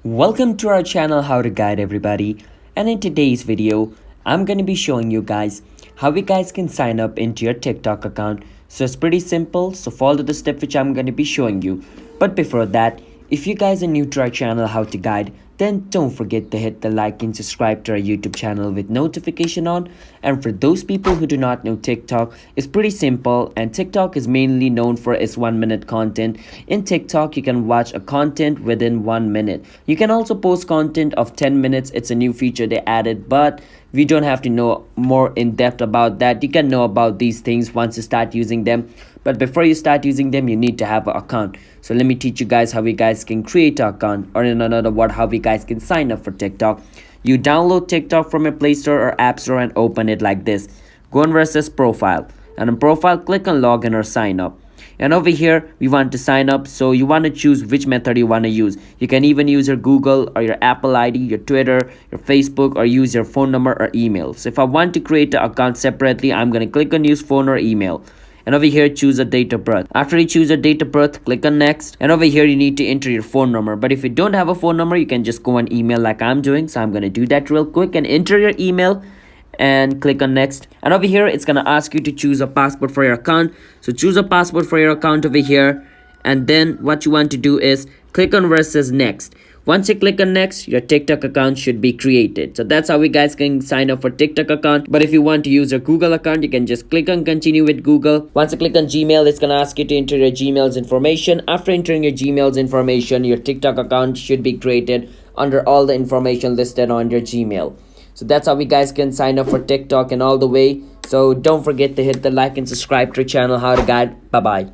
Welcome to our channel How to Guide everybody, and in today's video I'm going to be showing you guys how you guys can sign up into your TikTok account. So it's pretty simple, so follow the step which I'm going to be showing you. But before that, if you guys are new to our channel How to Guide, then don't forget to hit the like and subscribe to our YouTube channel with notification on. And for those people who do not know, TikTok is pretty simple, and TikTok is mainly known for its 1 minute content. In TikTok, you can watch a content within 1 minute. You can also post content of 10 minutes. It's a new feature they added, but we don't have to know more in depth about that. You can know about these things once you start using them. But before you start using them, you need to have an account. So let me teach you guys how you guys can create an account, or in another word, how you guys can sign up for TikTok. You download TikTok from your Play Store or App Store and open it like this. Go on where it says profile, and on profile click on login or sign up. And over here we want to sign up, so you want to choose which method you want to use. You can even use your Google or your Apple ID, your Twitter, your Facebook, or use your phone number or email. So if I want to create an account separately, I'm going to click on use phone or email. And over here, choose a date of birth. After you choose a date of birth, click on next. And over here, you need to enter your phone number. But if you don't have a phone number, you can just go on email like I'm doing. So I'm going to do that real quick and enter your email and click on next. And over here, it's going to ask you to choose a password for your account. So choose a password for your account over here. And then what you want to do is click on where it says next. Once you click on next, your TikTok account should be created. So that's how you guys can sign up for TikTok account. But if you want to use your Google account, you can just click on continue with Google. Once you click on Gmail, it's going to ask you to enter your Gmail's information. After entering your Gmail's information, your TikTok account should be created under all the information listed on your Gmail. So that's how you guys can sign up for TikTok and all the way. So don't forget to hit the like and subscribe to our channel How to Guide. Bye bye.